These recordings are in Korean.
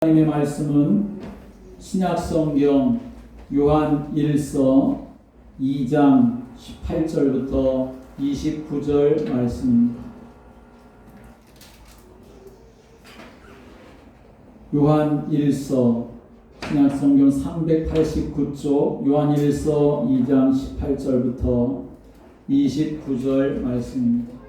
하나님의 말씀은 신약성경 요한 1서 2장 18절부터 29절 말씀입니다. 요한 1서 신약성경 389쪽 요한 1서 2장 18절부터 29절 말씀입니다.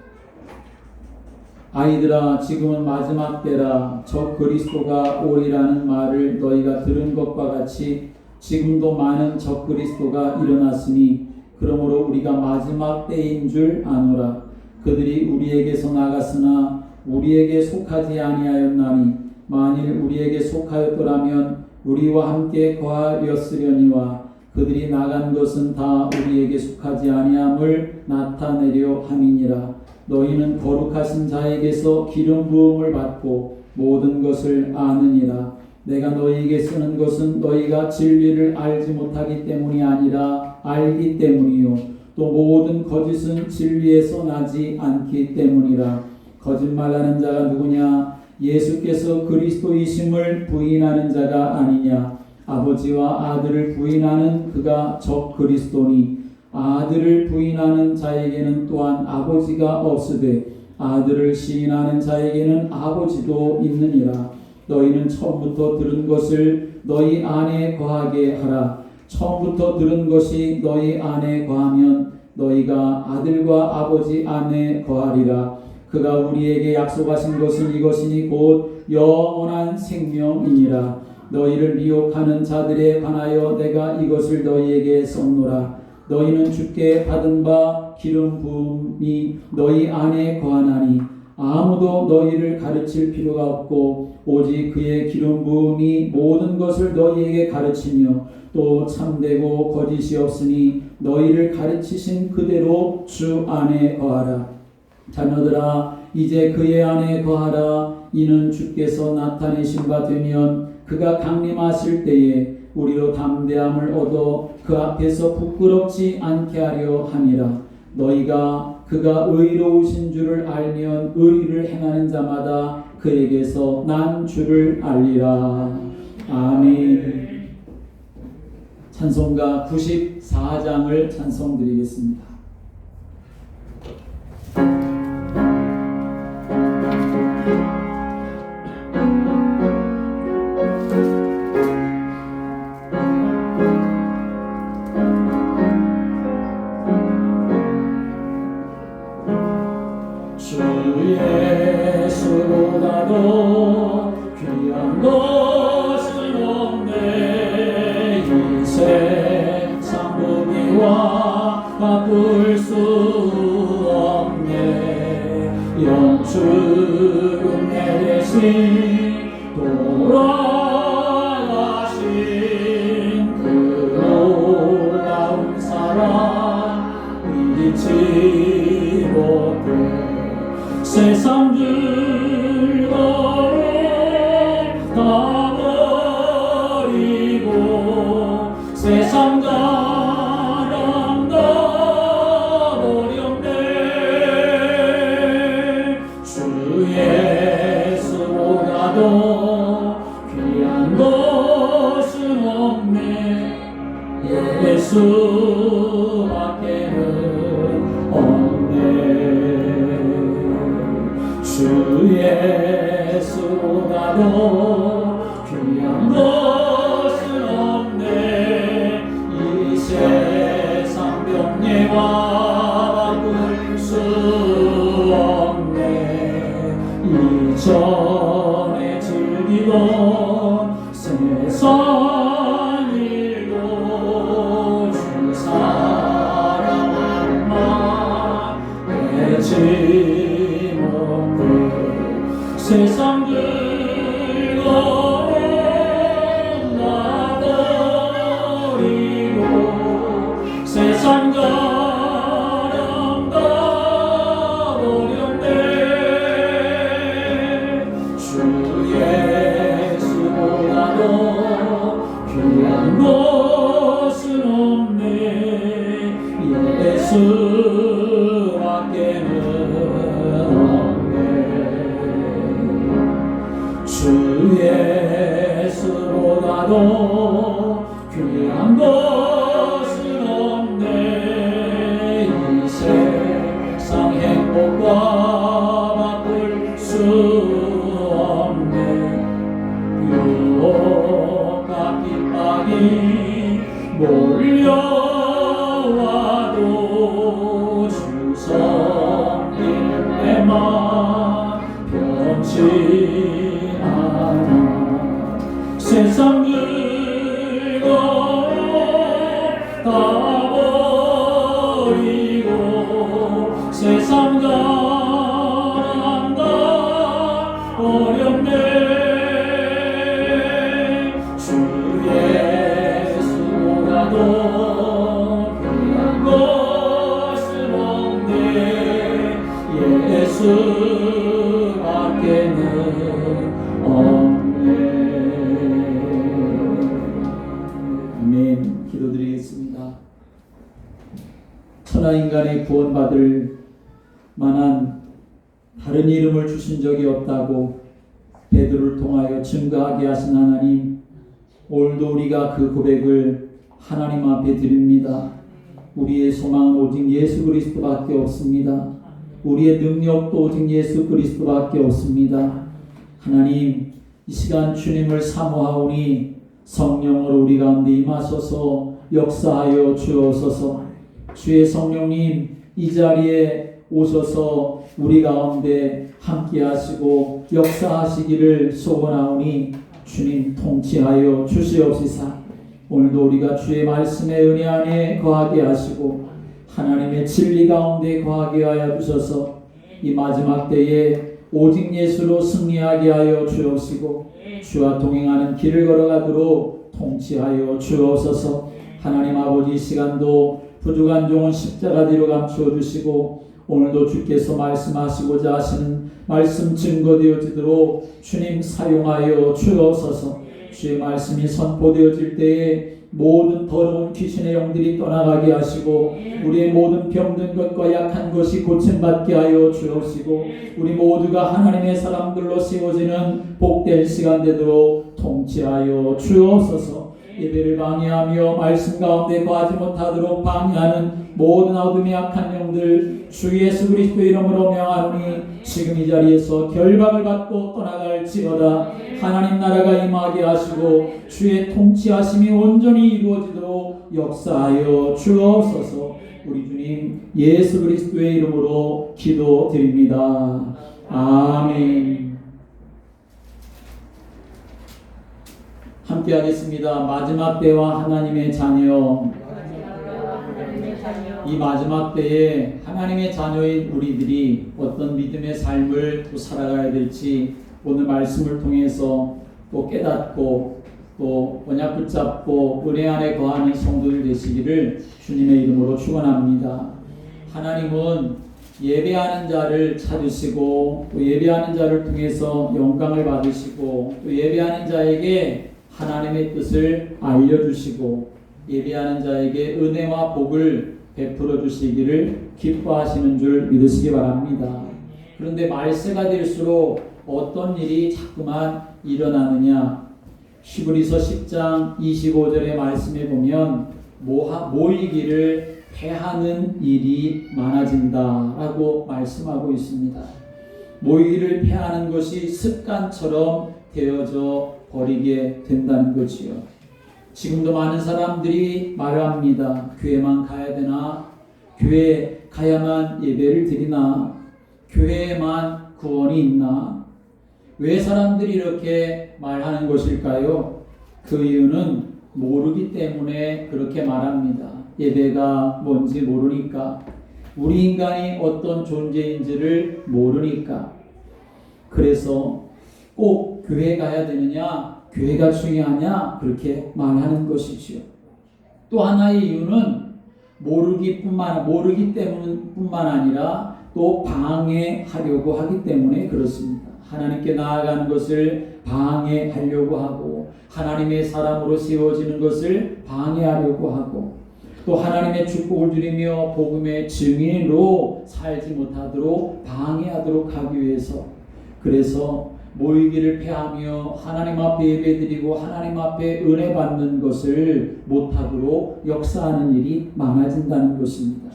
아이들아, 지금은 마지막 때라. 적 그리스도가 오리라는 말을 너희가 들은 것과 같이 지금도 많은 적 그리스도가 일어났으니 그러므로 우리가 마지막 때인 줄 아노라. 그들이 우리에게서 나갔으나 우리에게 속하지 아니하였나니 만일 우리에게 속하였더라면 우리와 함께 거하였으려니와 그들이 나간 것은 다 우리에게 속하지 아니함을 나타내려 함이니라. 너희는 거룩하신 자에게서 기름 부음을 받고 모든 것을 아느니라. 내가 너희에게 쓰는 것은 너희가 진리를 알지 못하기 때문이 아니라 알기 때문이요 또 모든 거짓은 진리에서 나지 않기 때문이라. 거짓말하는 자가 누구냐? 예수께서 그리스도이심을 부인하는 자가 아니냐? 아버지와 아들을 부인하는 그가 적 그리스도니 아들을 부인하는 자에게는 또한 아버지가 없으되 아들을 시인하는 자에게는 아버지도 있느니라. 너희는 처음부터 들은 것을 너희 안에 거하게 하라. 처음부터 들은 것이 너희 안에 거하면 너희가 아들과 아버지 안에 거하리라. 그가 우리에게 약속하신 것은 이것이니 곧 영원한 생명이니라. 너희를 미혹하는 자들에 관하여 내가 이것을 너희에게 썼노라. 너희는 주께 받은 바 기름 부음이 너희 안에 거하나니 아무도 너희를 가르칠 필요가 없고 오직 그의 기름 부음이 모든 것을 너희에게 가르치며 또 참되고 거짓이 없으니 너희를 가르치신 그대로 주 안에 거하라. 자녀들아, 이제 그의 안에 거하라. 이는 주께서 나타내신 바 되면 그가 강림하실 때에 우리로 담대함을 얻어 그 앞에서 부끄럽지 않게 하려 함이라. 너희가 그가 의로우신 줄을 알면 의를 행하는 자마다 그에게서 난 줄을 알리라. 아멘. 찬송가 94장을 찬송드리겠습니다. 예수보다도 귀한 것은 없네. 이 세상 부귀와 바꿀 수 없네. 영축은 내 대신 돌아가신 그 놀라운 사랑 잊지 못해. 세상 즐거움 다 버리고 세상 가람 다 버렸네. 주 예수보다도 귀한 것은 없네. 예수밖에는 없네. 주 예수보다도 귀한 것은 없네. 이 세상 병례와 바꿀 수 없네. 이전에 즐기던 세상 일도 주 사랑만 내지 세상 즐거움 다 버리고 세상 가람 다 버렸네. 주 예수보다도 귀한 것은 없네. 예수밖에는 없네. 주 주보다도 귀한 것은 없네. 이 세상 행복과 바꿀 수 없네. 유혹과 핍박이 몰려와도 주 섬기는 내 맘 변치 않아. 세상 물건 다 버리고 세상 가난다 어렵네. 주 예수라도 귀한 것은 없네. 예수밖에는 없네. 아멘. 기도드리겠습니다. 천하 인간의 구원받을 만한 다른 이름을 주신 적이 없다고 베드로를 통하여 증거하게 하신 하나님, 오늘도 우리가 그 고백을 하나님 앞에 드립니다. 우리의 소망은 오직 예수 그리스도밖에 없습니다. 우리의 능력도 오직 예수 그리스도밖에 없습니다. 하나님, 이 시간 주님을 사모하오니 성령으로 우리 가운데 임하소서 역사하여 주옵소서. 주의 성령님, 이 자리에 오셔서 우리 가운데 함께 하시고 역사하시기를 소원하오니 주님 통치하여 주시옵시사. 오늘도 우리가 주의 말씀의 은혜 안에 거하게 하시고 하나님의 진리 가운데 거하게 하여 주셔서 이 마지막 때에 오직 예수로 승리하게 하여 주옵시고 주와 동행하는 길을 걸어가도록 통치하여 주옵소서. 하나님 아버지, 이 시간도 부족한 종은 십자가 뒤로 감추어 주시고 오늘도 주께서 말씀하시고자 하시는 말씀 증거되어지도록 주님 사용하여 주옵소서. 주의 말씀이 선포되어질 때에 모든 더러운 귀신의 영들이 떠나가게 하시고 우리의 모든 병든 것과 약한 것이 고침받게 하여 주옵시고 우리 모두가 하나님의 사람들로 세워지는 복된 시간 되도록 통치하여 주옵소서. 예배를 방해하며 말씀 가운데 거하지 못하도록 방해하는 모든 어둠의 악한 영들 주 예수 그리스도의 이름으로 명하노니 지금 이 자리에서 결박을 받고 떠나갈지어다. 하나님 나라가 임하게 하시고 주의 통치하심이 온전히 이루어지도록 역사하여 주옵소서. 우리 주님 예수 그리스도의 이름으로 기도드립니다. 아멘. 함께 하겠습니다. 마지막 때와 하나님의 자녀. 이 마지막 때에 하나님의 자녀인 우리들이 어떤 믿음의 삶을 또 살아가야 될지 오늘 말씀을 통해서 또 깨닫고 또 언약 붙잡고 은혜 안에 거하는 성도들 되시기를 주님의 이름으로 축원합니다. 하나님은 예배하는 자를 찾으시고 또 예배하는 자를 통해서 영광을 받으시고 또 예배하는 자에게 하나님의 뜻을 알려주시고 예배하는 자에게 은혜와 복을 베풀어 주시기를 기뻐하시는 줄 믿으시기 바랍니다. 그런데 말세가 될수록 어떤 일이 자꾸만 일어나느냐? 히브리서 10장 25절의 말씀에 보면 모이기를 패하는 일이 많아진다라고 말씀하고 있습니다. 모이기를 패하는 것이 습관처럼 되어져 버리게 된다는 거지요. 지금도 많은 사람들이 말합니다. 교회만 가야 되나? 교회 가야만 예배를 드리나? 교회에만 구원이 있나? 왜 사람들이 이렇게 말하는 것일까요? 그 이유는 모르기 때문에 그렇게 말합니다. 예배가 뭔지 모르니까, 우리 인간이 어떤 존재인지를 모르니까. 그래서 꼭 교회 가야 되느냐? 교회가 중요하냐? 그렇게 말하는 것이지요. 또 하나의 이유는 모르기 때문뿐만 아니라 또 방해하려고 하기 때문에 그렇습니다. 하나님께 나아가는 것을 방해하려고 하고 하나님의 사람으로 세워지는 것을 방해하려고 하고 또 하나님의 축복을 누리며 복음의 증인으로 살지 못하도록 방해하도록 하기 위해서, 그래서 모이기를 패하며 하나님 앞에 예배드리고 하나님 앞에 은혜 받는 것을 못하도록 역사하는 일이 많아진다는 것입니다.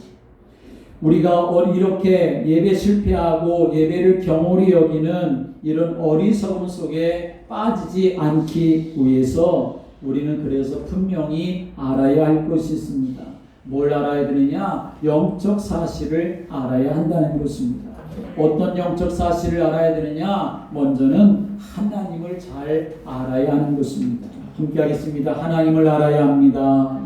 우리가 이렇게 예배 실패하고 예배를 경홀히 여기는 이런 어리석음 속에 빠지지 않기 위해서 우리는 그래서 분명히 알아야 할 것이 있습니다. 뭘 알아야 되느냐? 영적 사실을 알아야 한다는 것입니다. 어떤 영적 사실을 알아야 되느냐? 먼저는 하나님을 잘 알아야 하는 것입니다. 함께 하겠습니다. 하나님을 알아야 합니다.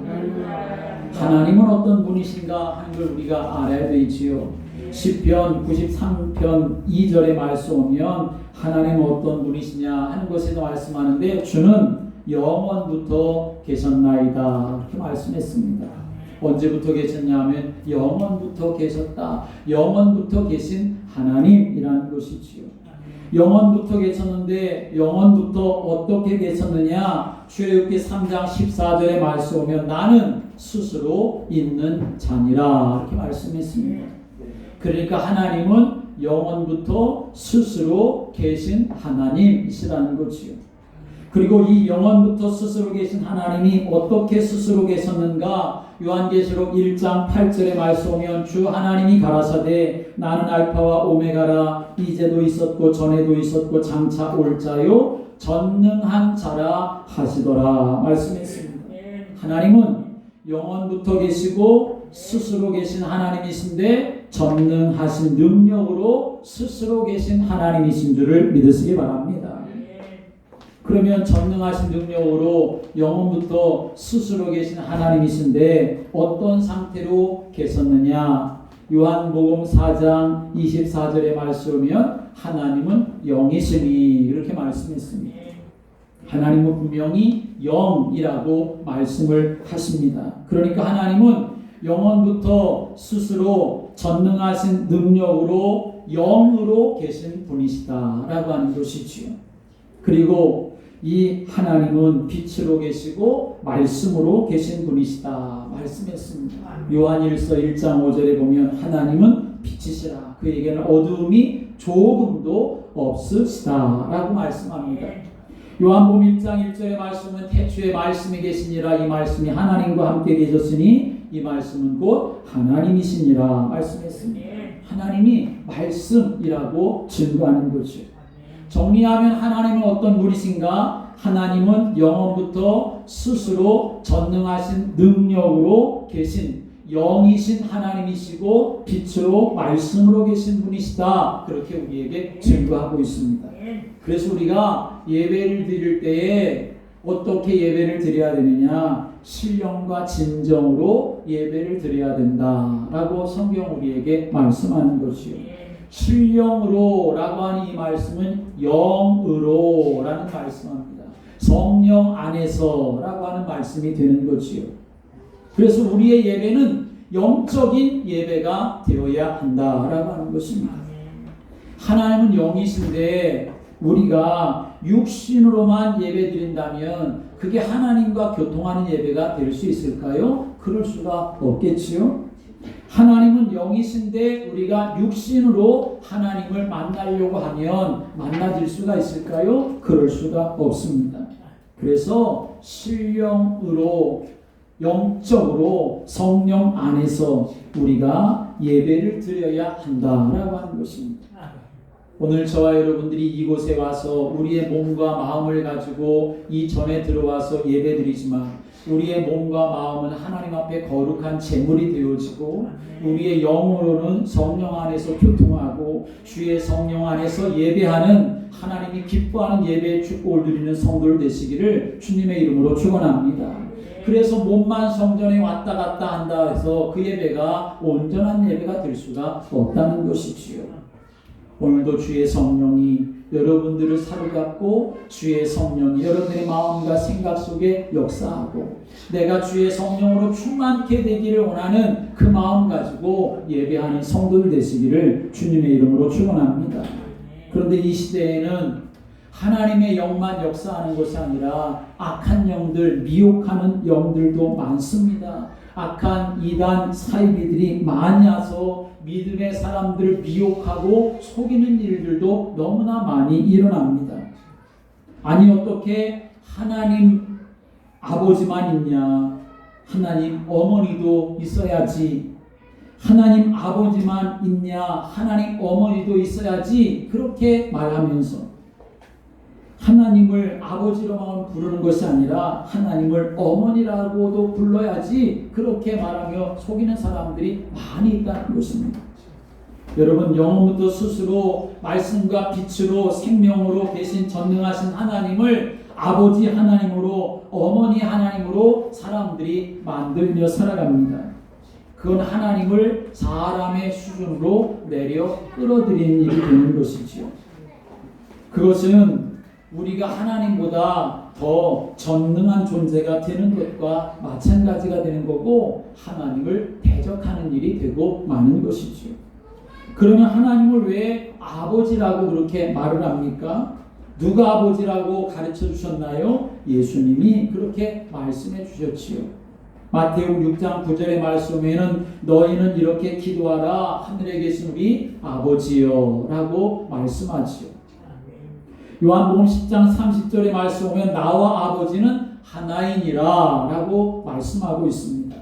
하나님은 어떤 분이신가 하는 걸 우리가 알아야 되지요. 시편 93편 2절의 말씀 오면 하나님은 어떤 분이시냐 하는 것에도 말씀하는데 주는 영원부터 계셨나이다 이렇게 말씀했습니다. 언제부터 계셨냐 하면 영원부터 계셨다. 영원부터 계신 하나님이라는 것이지요. 영원부터 계셨는데 영원부터 어떻게 계셨느냐? 출애굽기 3장 14절의 말씀 오면 나는 스스로 있는 자니라 이렇게 말씀했습니다. 그러니까 하나님은 영원부터 스스로 계신 하나님이시라는 거지요. 그리고 이 영원부터 스스로 계신 하나님이 어떻게 스스로 계셨는가? 요한계시록 1장 8절의 말씀 오면 주 하나님이 가라사대 나는 알파와 오메가라 이제도 있었고 전에도 있었고 장차 올 자요 전능한 자라 하시더라 말씀했습니다. 하나님은 영원부터 계시고 스스로 계신 하나님이신데 전능하신 능력으로 스스로 계신 하나님이신 줄을 믿으시기 바랍니다. 그러면 전능하신 능력으로 영원부터 스스로 계신 하나님이신데 어떤 상태로 계셨느냐? 요한복음 4장 24절의 말씀이면 하나님은 영이시니 이렇게 말씀했습니다. 하나님은 분명히 영이라고 말씀을 하십니다. 그러니까 하나님은 영원부터 스스로 전능하신 능력으로 영으로 계신 분이시다라고 하는 것이지요. 그리고 이 하나님은 빛으로 계시고 말씀으로 계신 분이시다 말씀했습니다. 요한일서 1장 5절에 보면 하나님은 빛이시라 그에게는 어두움이 조금도 없으시다라고 말씀합니다. 요한복음 1장 1절의 말씀은 태초에 말씀이 계시니라 이 말씀이 하나님과 함께 계셨으니 이 말씀은 곧 하나님이시니라 말씀했습니다. 하나님이 말씀이라고 증거하는 거죠. 정리하면 하나님은 어떤 분이신가? 하나님은 영원부터 스스로 전능하신 능력으로 계신 영이신 하나님이시고 빛으로 말씀으로 계신 분이시다. 그렇게 우리에게 증거하고 있습니다. 그래서 우리가 예배를 드릴 때에 어떻게 예배를 드려야 되느냐? 신령과 진정으로 예배를 드려야 된다라고 성경 우리에게 말씀하는 것이요. 신령으로 라고 하는 이 말씀은 영으로 라는 말씀입니다. 성령 안에서 라고 하는 말씀이 되는 거지요. 그래서 우리의 예배는 영적인 예배가 되어야 한다라고 하는 것입니다. 하나님은 영이신데 우리가 육신으로만 예배 드린다면 그게 하나님과 교통하는 예배가 될 수 있을까요? 그럴 수가 없겠지요. 하나님은 영이신데 우리가 육신으로 하나님을 만나려고 하면 만나질 수가 있을까요? 그럴 수가 없습니다. 그래서 신령으로 영적으로 성령 안에서 우리가 예배를 드려야 한다라고 하는 것입니다. 오늘 저와 여러분들이 이곳에 와서 우리의 몸과 마음을 가지고 이 전에 들어와서 예배드리지만 우리의 몸과 마음은 하나님 앞에 거룩한 제물이 되어지고 우리의 영으로는 성령 안에서 교통하고 주의 성령 안에서 예배하는 하나님이 기뻐하는 예배의 축복을 누리는 성도들 되시기를 주님의 이름으로 축원합니다. 그래서 몸만 성전에 왔다 갔다 한다 해서 그 예배가 온전한 예배가 될 수가 없다는 것이지요. 오늘도 주의 성령이 여러분들을 사로잡고 주의 성령이 여러분의 마음과 생각 속에 역사하고 내가 주의 성령으로 충만케 되기를 원하는 그 마음 가지고 예배하는 성도들 되시기를 주님의 이름으로 축원합니다. 그런데 이 시대에는 하나님의 영만 역사하는 것이 아니라 악한 영들, 미혹하는 영들도 많습니다. 악한 이단 사이비들이 많이 와서 믿음의 사람들을 미혹하고 속이는 일들도 너무나 많이 일어납니다. 아니 어떻게 하나님 아버지만 있냐? 하나님 어머니도 있어야지. 하나님 아버지만 있냐? 하나님 어머니도 있어야지. 그렇게 말하면서 하나님을 아버지로만 부르는 것이 아니라 하나님을 어머니라고도 불러야지. 그렇게 말하며 속이는 사람들이 많이 있다는 것입니다. 여러분, 영혼부터 스스로 말씀과 빛으로 생명으로 계신 전능하신 하나님을 아버지 하나님으로, 어머니 하나님으로 사람들이 만들며 살아갑니다. 그건 하나님을 사람의 수준으로 내려 끌어들이는 일이 되는 것이지요. 그것은 우리가 하나님보다 더 전능한 존재가 되는 것과 마찬가지가 되는 거고, 하나님을 대적하는 일이 되고 마는 것이지요. 그러면 하나님을 왜 아버지라고 그렇게 말을 합니까? 누가 아버지라고 가르쳐 주셨나요? 예수님이 그렇게 말씀해 주셨지요. 마태복음 6장 9절의 말씀에는 너희는 이렇게 기도하라, 하늘에 계신 우리 아버지여 라고 말씀하지요. 요한복음 10장 30절의 말씀 보면 나와 아버지는 하나이니라 라고 말씀하고 있습니다.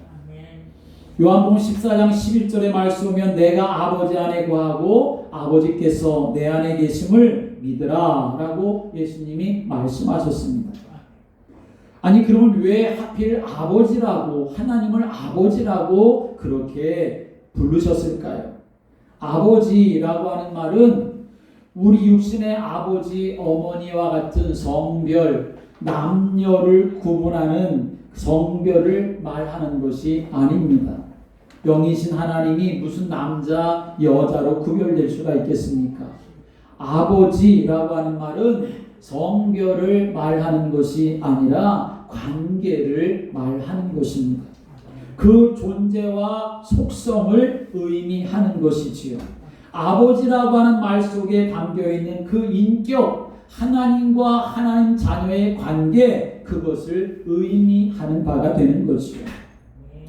요한복음 14장 11절의 말씀 보면 내가 아버지 안에 거하고 아버지께서 내 안에 계심을 믿으라 라고 예수님이 말씀하셨습니다. 아니 그러면 왜 하필 아버지라고, 하나님을 아버지라고 그렇게 부르셨을까요? 아버지라고 하는 말은 우리 육신의 아버지, 어머니와 같은 성별, 남녀를 구분하는 성별을 말하는 것이 아닙니다. 영이신 하나님이 무슨 남자, 여자로 구별될 수가 있겠습니까? 아버지라고 하는 말은 성별을 말하는 것이 아니라 관계를 말하는 것입니다. 그 존재와 속성을 의미하는 것이지요. 아버지라고 하는 말 속에 담겨있는 그 인격, 하나님과 하나님 자녀의 관계, 그것을 의미하는 바가 되는 것이요.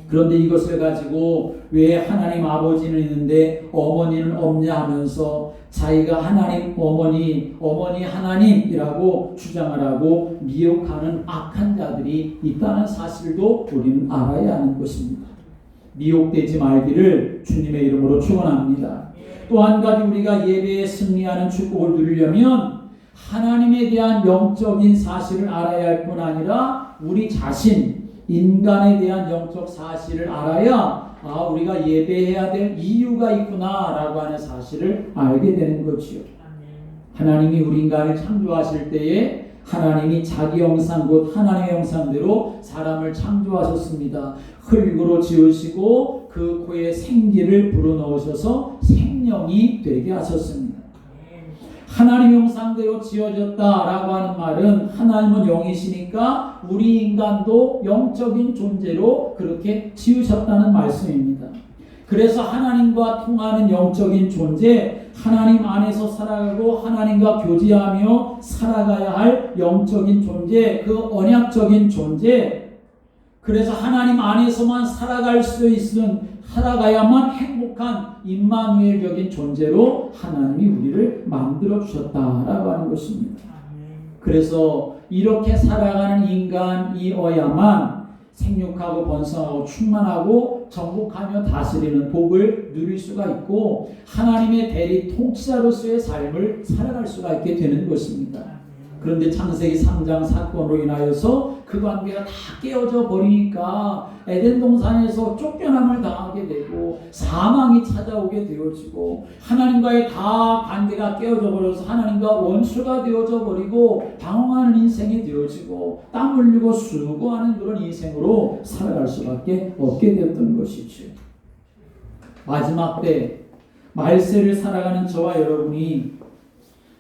그런데 이것을 가지고 왜 하나님 아버지는 있는데 어머니는 없냐 하면서 자기가 하나님 어머니, 어머니 하나님이라고 주장을 하고 미혹하는 악한 자들이 있다는 사실도 우리는 알아야 하는 것입니다. 미혹되지 말기를 주님의 이름으로 축원합니다. 또 한 가지 우리가 예배에 승리하는 축복을 누리려면 하나님에 대한 영적인 사실을 알아야 할 뿐 아니라 우리 자신, 인간에 대한 영적 사실을 알아야 우리가 예배해야 될 이유가 있구나 라고 하는 사실을 알게 되는 거지요. 하나님이 우리 인간을 창조하실 때에 하나님이 자기 형상 곧 하나님의 형상대로 사람을 창조하셨습니다. 흙으로 지으시고 그 코에 생기를 불어넣으셔서 생명이 되게 하셨습니다. 하나님 형상대로 지어졌다라고 하는 말은 하나님은 영이시니까 우리 인간도 영적인 존재로 그렇게 지으셨다는 말씀입니다. 그래서 하나님과 통하는 영적인 존재, 하나님 안에서 살아가고 하나님과 교제하며 살아가야 할 영적인 존재, 그 언약적인 존재, 그래서 하나님 안에서만 살아갈 수 있는, 살아가야만 행복한 임마누엘적인 존재로 하나님이 우리를 만들어 주셨다라고 하는 것입니다. 그래서 이렇게 살아가는 인간이어야만 생육하고 번성하고 충만하고 정복하며 다스리는 복을 누릴 수가 있고 하나님의 대리 통치자로서의 삶을 살아갈 수가 있게 되는 것입니다. 그런데 창세기 3장 사건으로 인하여서 그 관계가 다 깨어져 버리니까 에덴 동산에서 쫓겨남을 당하게 되고 사망이 찾아오게 되어지고 하나님과의 다 관계가 깨어져 버려서 하나님과 원수가 되어져 버리고 방황하는 인생이 되어지고 땀 흘리고 수고하는 그런 인생으로 살아갈 수밖에 없게 되었던 것이죠. 마지막 때 말세를 살아가는 저와 여러분이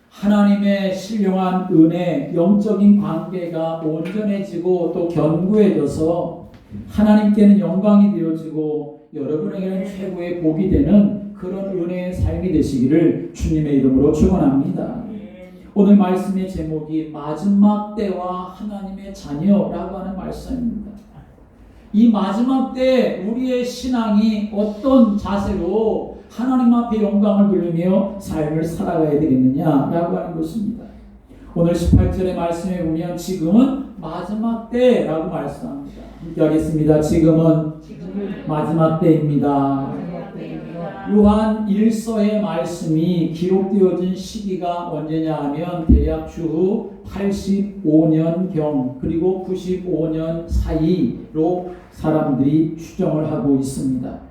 하나님의 신령한 은혜, 영적인 관계가 온전해지고 또 견고해져서 하나님께는 영광이 되어지고 여러분에게는 최고의 복이 되는 그런 은혜의 삶이 되시기를 주님의 이름으로 축원합니다. 오늘 말씀의 제목이 마지막 때와 하나님의 자녀라고 하는 말씀입니다. 이 마지막 때 우리의 신앙이 어떤 자세로 하나님 앞에 영광을 돌리며 삶을 살아가야 되겠느냐라고 하는 것입니다. 오늘 18절의 말씀에 보면 지금은 마지막 때라고 말씀합니다. 함께 하겠습니다. 지금은 마지막 때입니다. 요한 1서의 말씀이 기록되어진 시기가 언제냐 하면 대략 주 85년경 그리고 95년 사이로 사람들이 추정을 하고 있습니다.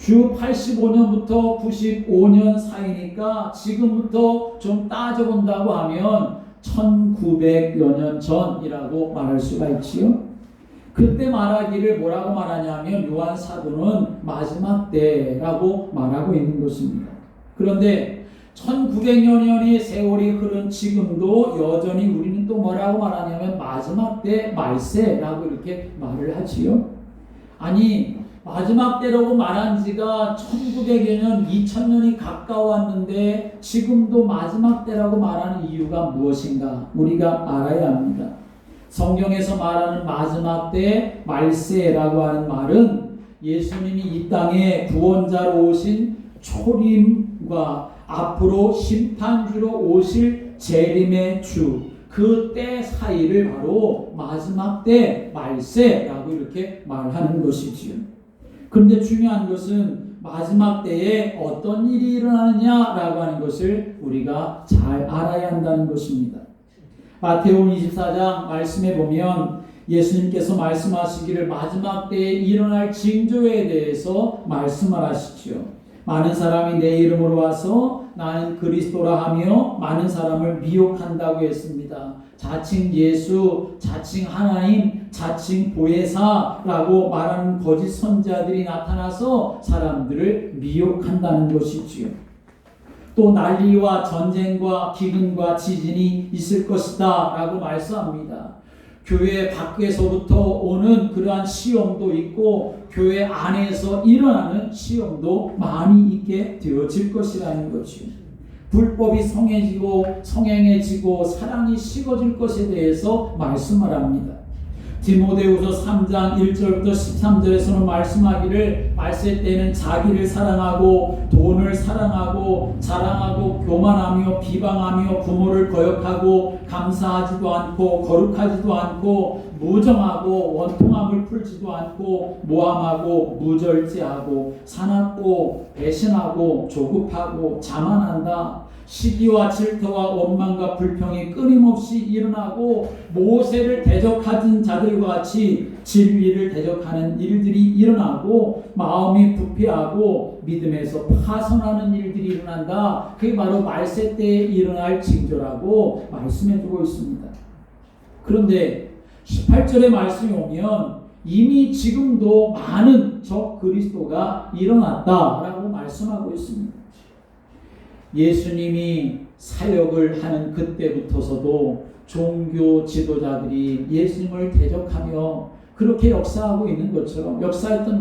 주 85년부터 95년 사이니까 지금부터 좀 따져본다고 하면 1900여 년 전이라고 말할 수가 있지요. 그때 말하기를 뭐라고 말하냐면 요한 사도는 마지막 때라고 말하고 있는 것입니다. 그런데 1900년의 세월이 흐른 지금도 여전히 우리는 또 뭐라고 말하냐면 마지막 때 말세라고 이렇게 말을 하지요. 아니 마지막 때라고 말한 지가 1900여 년, 2000년이 가까웠는데 지금도 마지막 때라고 말하는 이유가 무엇인가? 우리가 알아야 합니다. 성경에서 말하는 마지막 때 말세라고 하는 말은 예수님이 이 땅에 구원자로 오신 초림과 앞으로 심판주로 오실 재림의 주, 그 때 사이를 바로 마지막 때 말세라고 이렇게 말하는 것이지요. 그런데 중요한 것은 마지막 때에 어떤 일이 일어나느냐라고 하는 것을 우리가 잘 알아야 한다는 것입니다. 마태복음 24장 말씀에 보면 예수님께서 말씀하시기를 마지막 때에 일어날 징조에 대해서 말씀을 하시죠. 많은 사람이 내 이름으로 와서 나는 그리스도라 하며 많은 사람을 미혹한다고 했습니다. 자칭 예수, 자칭 하나님, 자칭 보혜사라고 말하는 거짓 선자들이 나타나서 사람들을 미혹한다는 것이지요. 또 난리와 전쟁과 기근과 지진이 있을 것이다 라고 말씀합니다. 교회 밖에서부터 오는 그러한 시험도 있고 교회 안에서 일어나는 시험도 많이 있게 되어질 것이라는 거죠. 불법이 성행해지고 사랑이 식어질 것에 대해서 말씀을 합니다. 디모데후서 3장 1절부터 13절에서는 말씀하기를 말세 때는 자기를 사랑하고 돈을 사랑하고 자랑하고 교만하며 비방하며 부모를 거역하고 감사하지도 않고 거룩하지도 않고 무정하고 원통함을 풀지도 않고 모함하고 무절제하고 사납고 배신하고 조급하고 자만한다. 시기와 질투와 원망과 불평이 끊임없이 일어나고 모세를 대적하던 자들과 같이 진리를 대적하는 일들이 일어나고 마음이 부패하고 믿음에서 파선하는 일들이 일어난다. 그게 바로 말세 때에 일어날 징조라고 말씀해주고 있습니다. 그런데 18절의 말씀이 오면 이미 지금도 많은 적 그리스도가 일어났다라고 말씀하고 있습니다. 예수님이 사역을 하는 그때부터서도 종교 지도자들이 예수님을 대적하며 그렇게 역사했던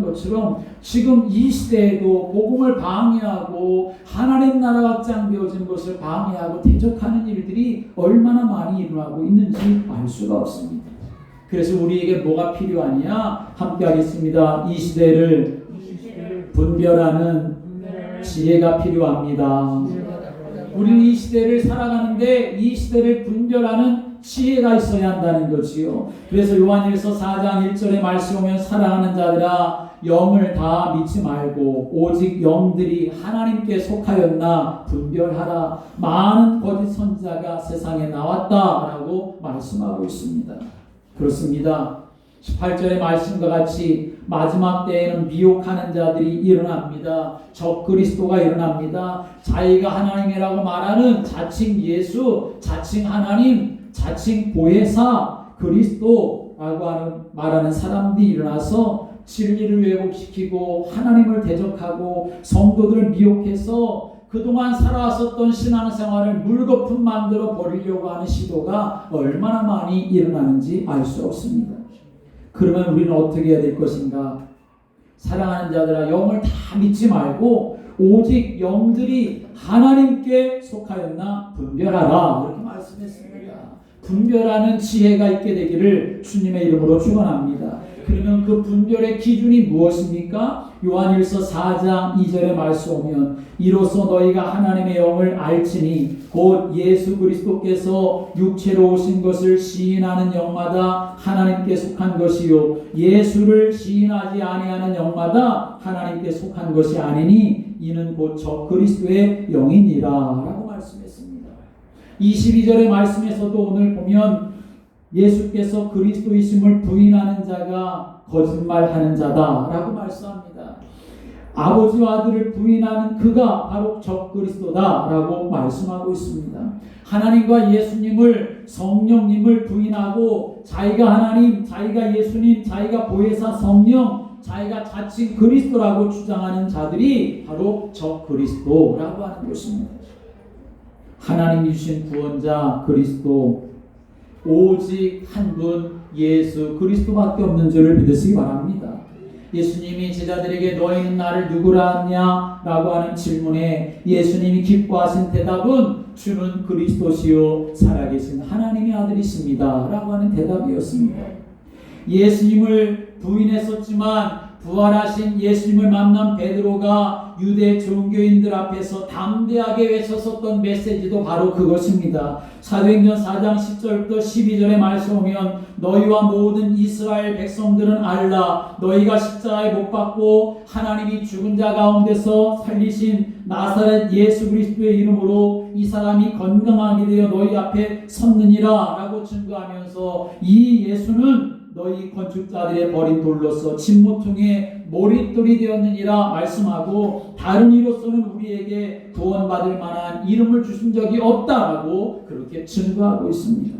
것처럼 지금 이 시대에도 복음을 방해하고 하나님 나라가 확장되어진 것을 방해하고 대적하는 일들이 얼마나 많이 일어나고 있는지 알 수가 없습니다. 그래서 우리에게 뭐가 필요하냐? 함께 하겠습니다. 이 시대를 분별하는 지혜가 필요합니다. 우리는 이 시대를 살아가는데 이 시대를 분별하는 지혜가 있어야 한다는 거지요. 그래서 요한일서 4장 1절에 말씀 오면 사랑하는 자들아 영을 다 믿지 말고 오직 영들이 하나님께 속하였나 분별하라. 많은 거짓 선지자가 세상에 나왔다라고 말씀하고 있습니다. 그렇습니다. 18절의 말씀과 같이 마지막 때에는 미혹하는 자들이 일어납니다. 적그리스도가 일어납니다. 자기가 하나님이라고 말하는 자칭 예수, 자칭 하나님, 자칭 보혜사, 그리스도라고 말하는 사람들이 일어나서 진리를 왜곡시키고 하나님을 대적하고 성도들을 미혹해서 그동안 살아왔었던 신앙생활을 물거품 만들어 버리려고 하는 시도가 얼마나 많이 일어나는지 알 수 없습니다. 그러면 우리는 어떻게 해야 될 것인가? 사랑하는 자들아 영을 다 믿지 말고 오직 영들이 하나님께 속하였나 분별하라 이렇게 말씀했습니다. 분별하는 지혜가 있게 되기를 주님의 이름으로 축원합니다. 그러면 그 분별의 기준이 무엇입니까? 요한일서 4장 2절의 말씀 오면 이로써 너희가 하나님의 영을 알지니 곧 예수 그리스도께서 육체로 오신 것을 시인하는 영마다 하나님께 속한 것이요 예수를 시인하지 아니하는 영마다 하나님께 속한 것이 아니니 이는 곧 저 그리스도의 영이니라 라고 말씀했습니다. 22절의 말씀에서도 오늘 보면 예수께서 그리스도이심을 부인하는 자가 거짓말하는 자다 라고 말씀합니다. 아버지와 아들을 부인하는 그가 바로 적그리스도다 라고 말씀하고 있습니다. 하나님과 예수님을 성령님을 부인하고 자기가 하나님, 자기가 예수님, 자기가 보혜사 성령, 자기가 자칭 그리스도라고 주장하는 자들이 바로 적그리스도라고 하는 것입니다. 하나님이 주신 구원자 그리스도 오직 한 분 예수 그리스도밖에 없는 줄을 믿으시기 바랍니다. 예수님이 제자들에게 너희는 나를 누구라 하냐 라고 하는 질문에 예수님이 기뻐하신 대답은 주는 그리스도시요 살아계신 하나님의 아들이십니다 라고 하는 대답이었습니다. 예수님을 부인했었지만 부활하신 예수님을 만난 베드로가 유대 종교인들 앞에서 담대하게 외쳤었던 메시지도 바로 그것입니다. 사도행전 4장 10절부터 12절의 말씀 오면 너희와 모든 이스라엘 백성들은 알라 너희가 십자가에 못 박고 하나님이 죽은 자 가운데서 살리신 나사렛 예수 그리스도의 이름으로 이 사람이 건강하게 되어 너희 앞에 섰느니라 라고 증거하면서 이 예수는 너희 건축자들의 버린 돌로서 진모퉁이의 머릿돌이 되었느니라 말씀하고 다른 이로서는 우리에게 구원받을 만한 이름을 주신 적이 없다라고 그렇게 증거하고 있습니다.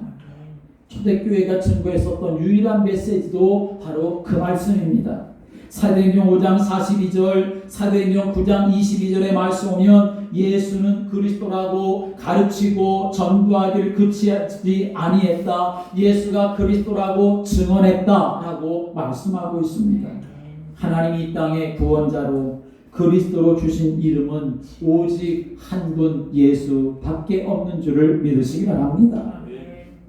초대교회가 증거했었던 유일한 메시지도 바로 그 말씀입니다. 사도행전 5장 42절, 사도행전 9장 22절의 말씀 오면 예수는 그리스도라고 가르치고 전도하기를 그치지 아니했다. 예수가 그리스도라고 증언했다라고 말씀하고 있습니다. 하나님이 이 땅의 구원자로 그리스도로 주신 이름은 오직 한 분 예수밖에 없는 줄을 믿으시기 바랍니다.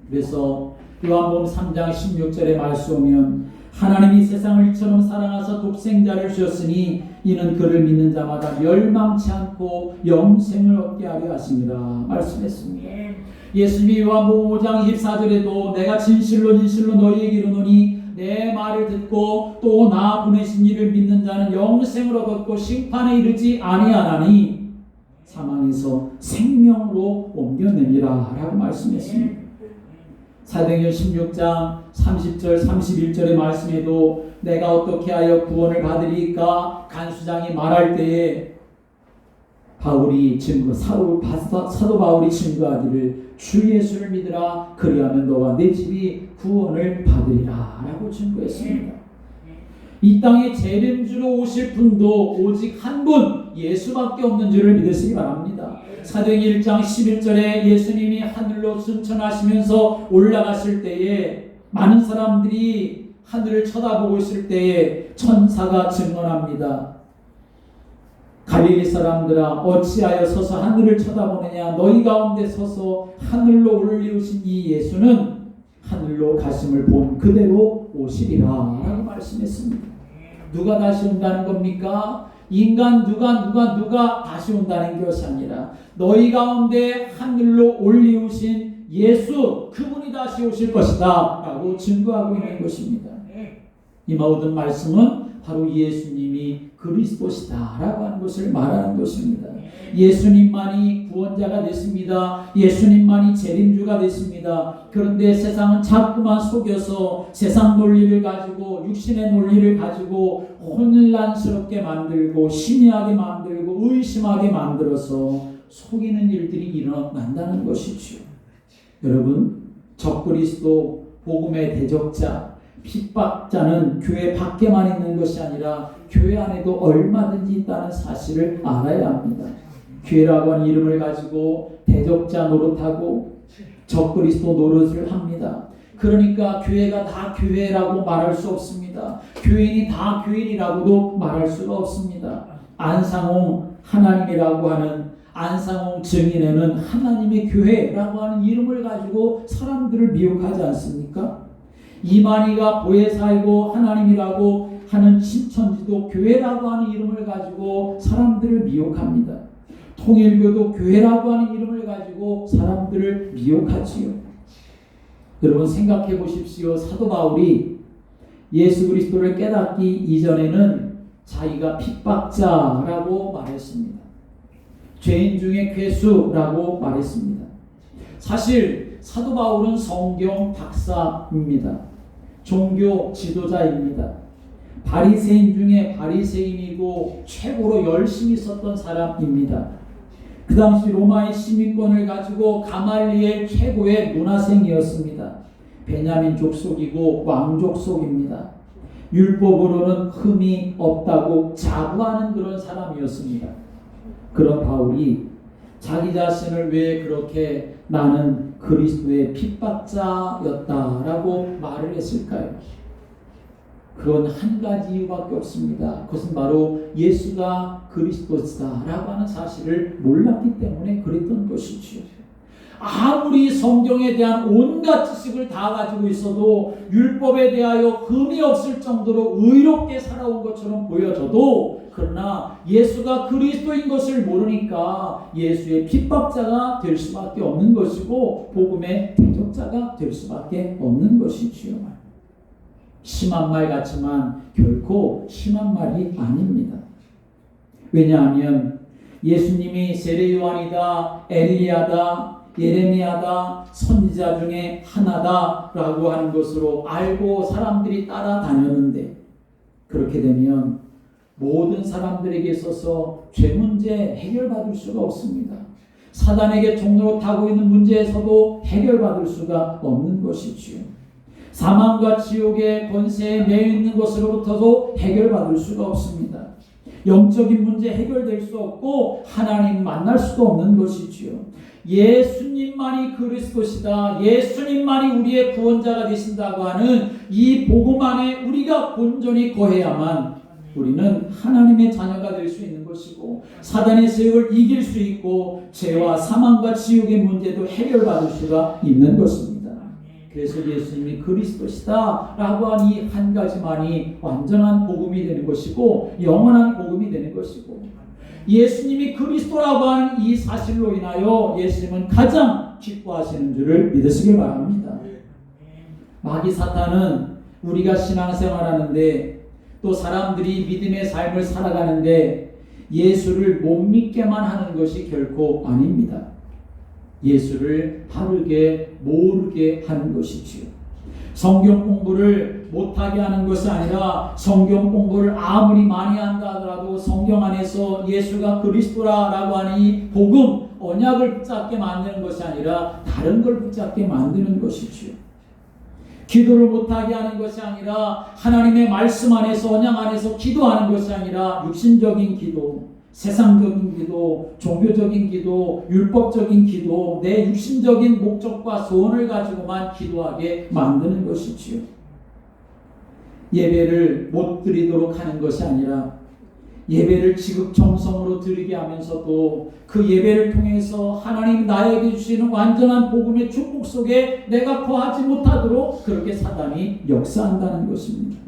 그래서 요한복음 3장 16절의 말씀 오면 하나님이 세상을 이처럼 사랑하사 독생자를 주셨으니 이는 그를 믿는 자마다 멸망치 않고 영생을 얻게 하려 하심이라 말씀했습니다. 예수님이 요한복음 5장 24절에도 내가 진실로 진실로 너희에게 이르노니 내 말을 듣고 또 나 보내신 이를 믿는 자는 영생을 얻었고 심판에 이르지 아니하나니 사망에서 생명으로 옮겨내리라 라고 말씀했습니다. 사도행전 16장 30절 31절의 말씀에도 내가 어떻게 하여 구원을 받으리까 간수장이 말할 때에 사도 바울이 증거하기를 주 예수를 믿으라 그리하면 너와 내 집이 구원을 받으리라 라고 증거했습니다. 이 땅에 재림주로 오실 분도 오직 한 분 예수밖에 없는 줄을 믿으시기 바랍니다. 사도행전 1장 11절에 예수님이 하늘로 승천하시면서 올라가실 때에 많은 사람들이 하늘을 쳐다보고 있을 때에 천사가 증언합니다. 갈릴리 사람들아 어찌하여 서서 하늘을 쳐다보느냐 너희 가운데 서서 하늘로 올리우신 이 예수는 하늘로 가심을 본 그대로 오시리라 라고 말씀했습니다. 누가 다시 온다는 겁니까? 인간 누가 다시 온다는 것이 아니라 너희 가운데 하늘로 올리우신 예수 그분이 다시 오실 것이다 라고 증거하고 있는 것입니다. 이 모든 말씀은 바로 예수님이 그리스도시다 라고 하는 것을 말하는 것입니다. 예수님만이 구원자가 됐습니다. 예수님만이 재림주가 됐습니다. 그런데 세상은 자꾸만 속여서 세상 논리를 가지고 육신의 논리를 가지고 혼란스럽게 만들고 심의하게 만들고 의심하게 만들어서 속이는 일들이 일어난다는 것이죠. 여러분 적그리스도 복음의 대적자 핍박자는 교회 밖에만 있는 것이 아니라 교회 안에도 얼마든지 있다는 사실을 알아야 합니다. 교회라고 하는 이름을 가지고 대적자 노릇하고 적그리스도 노릇을 합니다. 그러니까 교회가 다 교회라고 말할 수 없습니다. 교인이 다 교인이라고도 말할 수가 없습니다. 안상홍 하나님이라고 하는 안상홍 증인회는 하나님의 교회라고 하는 이름을 가지고 사람들을 미혹하지 않습니까? 이만희가 보혜사이고 하나님이라고 하는 신천지도 교회라고 하는 이름을 가지고 사람들을 미혹합니다. 통일교도 교회라고 하는 이름을 가지고 사람들을 미혹하지요. 여러분 생각해 보십시오. 사도 바울이 예수 그리스도를 깨닫기 이전에는 자기가 핍박자라고 말했습니다. 죄인 중에 괴수라고 말했습니다. 사실 사도 바울은 성경 박사입니다. 종교 지도자입니다. 바리새인 중에 바리새인이고 최고로 열심히 썼던 사람입니다. 그 당시 로마의 시민권을 가지고 가말리엘 최고의 문화생이었습니다. 베냐민 족속이고 왕족 속입니다. 율법으로는 흠이 없다고 자부하는 그런 사람이었습니다. 그런 바울이 자기 자신을 왜 그렇게 나는 그리스도의 핍박자였다라고 말을 했을까요? 그건 한 가지 이유밖에 없습니다. 그것은 바로 예수가 그리스도시다라고 하는 사실을 몰랐기 때문에 그랬던 것이지요. 아무리 성경에 대한 온갖 지식을 다 가지고 있어도 율법에 대하여 흠이 없을 정도로 의롭게 살아온 것처럼 보여져도, 그러나 예수가 그리스도인 것을 모르니까 예수의 핍박자가 될 수밖에 없는 것이고 복음의 대적자가 될 수밖에 없는 것이지요. 심한 말 같지만 결코 심한 말이 아닙니다. 왜냐하면 예수님이 세례 요한이다, 엘리야다, 예레미야다, 선지자 중에 하나다라고 하는 것으로 알고 사람들이 따라다녔는데, 그렇게 되면 모든 사람들에게 있어서 죄 문제 해결받을 수가 없습니다. 사단에게 종로로 타고 있는 문제에서도 해결받을 수가 없는 것이지요. 사망과 지옥의 권세에 매여 있는 것으로부터도 해결받을 수가 없습니다. 영적인 문제 해결될 수 없고 하나님 만날 수도 없는 것이지요. 예수님만이 그리스도시다, 예수님만이 우리의 구원자가 되신다고 하는 이 복음 안에 우리가 온전히 거해야만 우리는 하나님의 자녀가 될 수 있는 것이고 사단의 세력을 이길 수 있고 죄와 사망과 지옥의 문제도 해결받을 수가 있는 것입니다. 그래서 예수님이 그리스도시다 라고 한 이 한 가지만이 완전한 복음이 되는 것이고 영원한 복음이 되는 것이고, 예수님이 그리스도라고 하는 이 사실로 인하여 예수님은 가장 기뻐하시는 줄을 믿으시길 바랍니다. 마귀 사탄은 우리가 신앙생활하는데 또 사람들이 믿음의 삶을 살아가는데 예수를 못 믿게만 하는 것이 결코 아닙니다. 예수를 바르게 모르게 하는 것이지요. 성경 공부를 못하게 하는 것이 아니라 성경 공부를 아무리 많이 한다 하더라도 성경 안에서 예수가 그리스도라고 하는 이 복음, 언약을 붙잡게 만드는 것이 아니라 다른 걸 붙잡게 만드는 것이지요. 기도를 못하게 하는 것이 아니라 하나님의 말씀 안에서, 언약 안에서 기도하는 것이 아니라 육신적인 기도, 세상적인 기도, 종교적인 기도, 율법적인 기도, 내 육신적인 목적과 소원을 가지고만 기도하게 만드는 것이지요. 예배를 못 드리도록 하는 것이 아니라 예배를 지극정성으로 드리게 하면서도 그 예배를 통해서 하나님 나에게 주시는 완전한 복음의 축복 속에 내가 거하지 못하도록 그렇게 사단이 역사한다는 것입니다.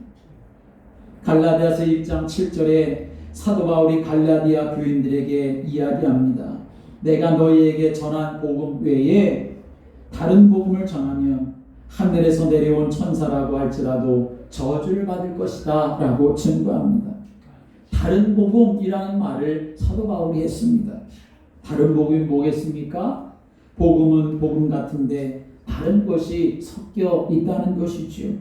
갈라디아서 1장 7절에 사도 바울이 갈라디아 교인들에게 이야기합니다. 내가 너희에게 전한 복음 외에 다른 복음을 전하면 하늘에서 내려온 천사라고 할지라도 저주를 받을 것이다 라고 증거합니다. 다른 복음이라는 말을 사도 바울이 했습니다. 다른 복음이 뭐겠습니까? 복음은 복음 같은데 다른 것이 섞여 있다는 것이지요.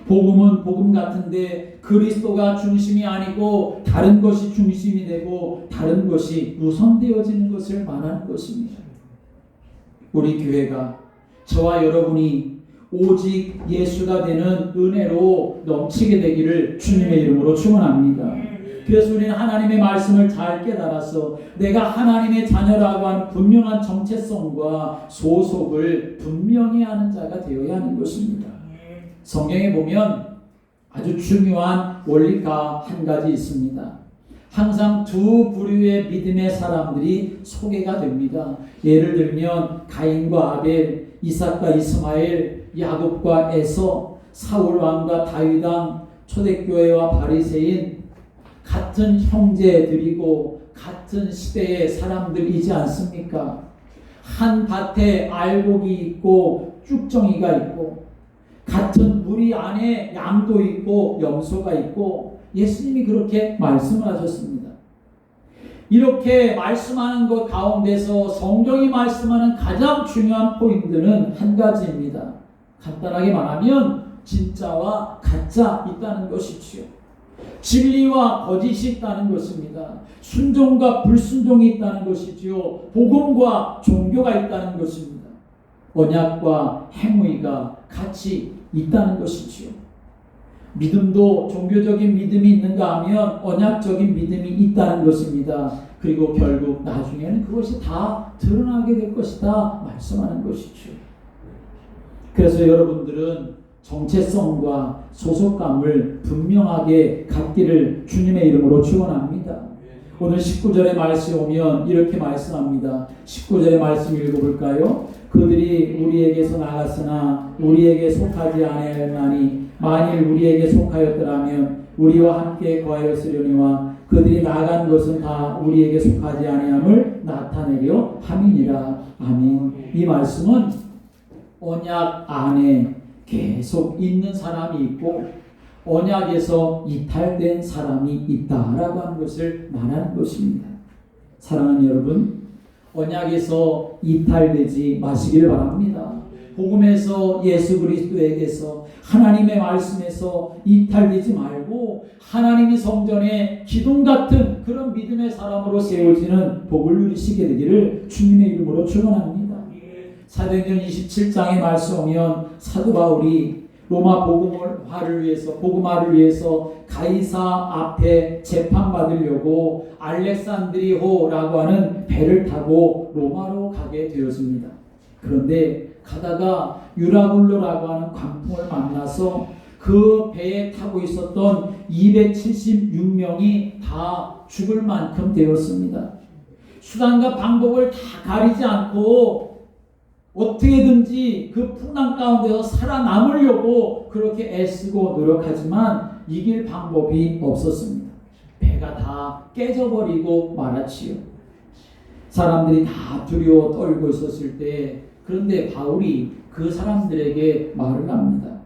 복음은 복음 같은데 그리스도가 중심이 아니고 다른 것이 중심이 되고 다른 것이 우선되어지는 것을 말하는 것입니다. 우리 교회가, 저와 여러분이 오직 예수가 되는 은혜로 넘치게 되기를 주님의 이름으로 축원합니다. 그래서 우리는 하나님의 말씀을 잘 깨달아서 내가 하나님의 자녀라고 하는 분명한 정체성과 소속을 분명히 하는 자가 되어야 하는 것입니다. 성경에 보면 아주 중요한 원리가 한 가지 있습니다. 항상 두 부류의 믿음의 사람들이 소개가 됩니다. 예를 들면 가인과 아벨, 이삭과 이스마엘, 야곱과 에서, 사울 왕과 다윗 왕, 초대교회와 바리새인 같은 형제들이고 같은 시대의 사람들이지 않습니까? 한 밭에 알곡이 있고 쭉정이가 있고 같은 무리 안에 양도 있고 염소가 있고 예수님이 그렇게 말씀을 하셨습니다. 이렇게 말씀하는 것 가운데서 성경이 말씀하는 가장 중요한 포인트는 한 가지입니다. 간단하게 말하면 진짜와 가짜 있다는 것이지요. 진리와 거짓이 있다는 것입니다. 순종과 불순종이 있다는 것이지요. 복음과 종교가 있다는 것입니다. 언약과 행위가 같이 있다는 것이지요. 믿음도 종교적인 믿음이 있는가 하면 언약적인 믿음이 있다는 것입니다. 그리고 결국 나중에는 그것이 다 드러나게 될 것이다 말씀하는 것이죠. 그래서 여러분들은 정체성과 소속감을 분명하게 갖기를 주님의 이름으로 축원합니다. 오늘 19절의 말씀에 오면 이렇게 말씀합니다. 19절의 말씀 읽어볼까요? 그들이 우리에게서 나갔으나 우리에게 속하지 아니하였나니 만일 우리에게 속하였더라면 우리와 함께 거하였으려니와 그들이 나간 것은 다 우리에게 속하지 아니함을 나타내려 함이니라. 아멘. 이 말씀은 언약 안에 계속 있는 사람이 있고 언약에서 이탈된 사람이 있다라고 하는 것을 말하는 것입니다. 사랑하는 여러분, 언약에서 이탈되지 마시기를 바랍니다. 복음에서 예수 그리스도에게서 하나님의 말씀에서 이탈되지 말고 하나님이 성전에 기둥 같은 그런 믿음의 사람으로 세워지는 복을 누리시게 되기를 주님의 이름으로 축원합니다. 사도행전 27장에 말씀 오면 사도 바울이 로마 복음화를 위해서 가이사 앞에 재판받으려고 알렉산드리호라고 하는 배를 타고 로마로 가게 되었습니다. 그런데 가다가 유라굴로라고 하는 광풍을 만나서 그 배에 타고 있었던 276명이 다 죽을 만큼 되었습니다. 수단과 방법을 다 가리지 않고 어떻게든지 그 풍랑 가운데서 살아남으려고 그렇게 애쓰고 노력하지만 이길 방법이 없었습니다. 배가 다 깨져버리고 말았지요. 사람들이 다 두려워 떨고 있었을 때 그런데 바울이 그 사람들에게 말을 합니다.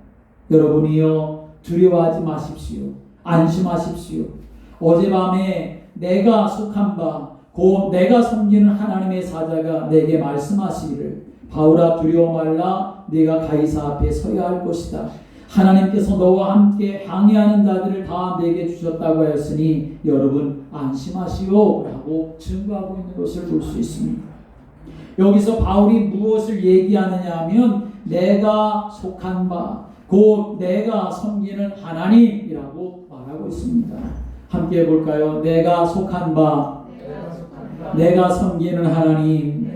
여러분이요 두려워하지 마십시오. 안심하십시오. 어젯밤에 내가 속한 바 곧 내가 섬기는 하나님의 사자가 내게 말씀하시기를 바울아 두려워 말라 네가 가이사 앞에 서야 할 것이다. 하나님께서 너와 함께 항해하는 자들을 다 내게 주셨다고 하였으니 여러분 안심하시오 라고 증거하고 있는 것을 볼 수 있습니다. 여기서 바울이 무엇을 얘기하느냐 하면 내가 속한 바 곧 내가 섬기는 하나님이라고 말하고 있습니다. 함께 해볼까요? 내가 속한 바 내가 섬기는 하나님.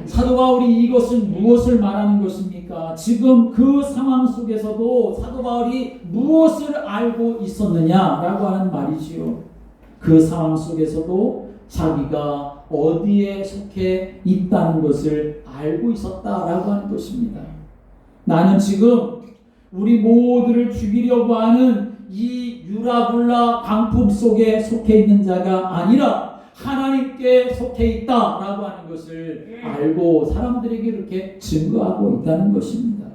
사도 바울이 이것은 무엇을 말하는 것입니까? 지금 그 상황 속에서도 사도 바울이 무엇을 알고 있었느냐라고 하는 말이지요. 그 상황 속에서도 자기가 어디에 속해 있다는 것을 알고 있었다라고 하는 것입니다. 나는 지금 우리 모두를 죽이려고 하는 이 유라굴라 강풍 속에 속해 있는 자가 아니라 하나님께 속해 있다라고 하는 것을 알고 사람들에게 이렇게 증거하고 있다는 것입니다.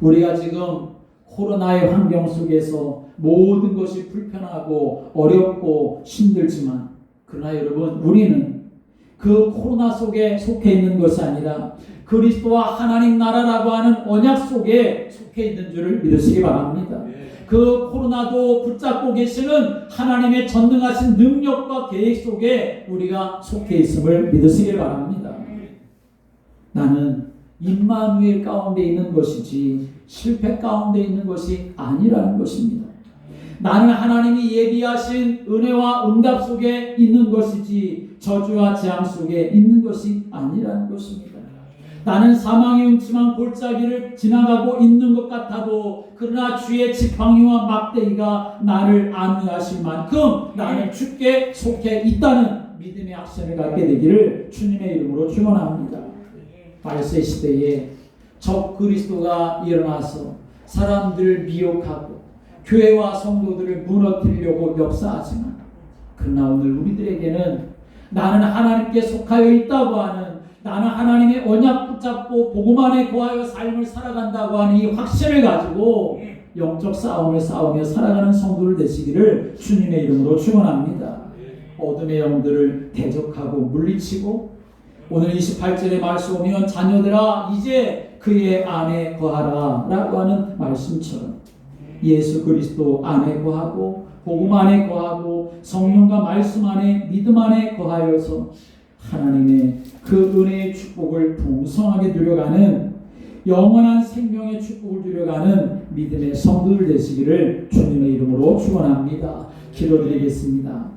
우리가 지금 코로나의 환경 속에서 모든 것이 불편하고 어렵고 힘들지만 그러나 여러분 우리는 그 코로나 속에 속해 있는 것이 아니라 그리스도와 하나님 나라라고 하는 언약 속에 속해 있는 줄을 믿으시기 바랍니다. 그 코로나도 붙잡고 계시는 하나님의 전능하신 능력과 계획 속에 우리가 속해 있음을 믿으시길 바랍니다. 나는 임마누엘 가운데 있는 것이지 실패 가운데 있는 것이 아니라는 것입니다. 나는 하나님이 예비하신 은혜와 응답 속에 있는 것이지 저주와 재앙 속에 있는 것이 아니라는 것입니다. 나는 사망의 음침한 골짜기를 지나가고 있는 것 같아도 그러나 주의 지팡이와 막대기가 나를 안위하실 만큼 나는 주께 속해 있다는 믿음의 확신을 갖게 되기를 주님의 이름으로 축원합니다. 말세 시대에 적 그리스도가 일어나서 사람들을 미혹하고 교회와 성도들을 무너뜨리려고 역사하지만 그러나 오늘 우리들에게는 나는 하나님께 속하여 있다고 하는, 나는 하나님의 언약 붙잡고 복음 안에 거하여 삶을 살아간다고 하는 이 확신을 가지고 영적 싸움을 싸우며 살아가는 성도들 되시기를 주님의 이름으로 축원합니다. 어둠의 영들을 대적하고 물리치고 오늘 28절의 말씀 보면 자녀들아 이제 그의 안에 거하라 라고 하는 말씀처럼 예수 그리스도 안에 거하고 복음 안에 거하고 성령과 말씀 안에 믿음 안에 거하여서 하나님의 그 은혜의 축복을 풍성하게 누려가는 영원한 생명의 축복을 누려가는 믿음의 성도들 되시기를 주님의 이름으로 축원합니다. 기도드리겠습니다.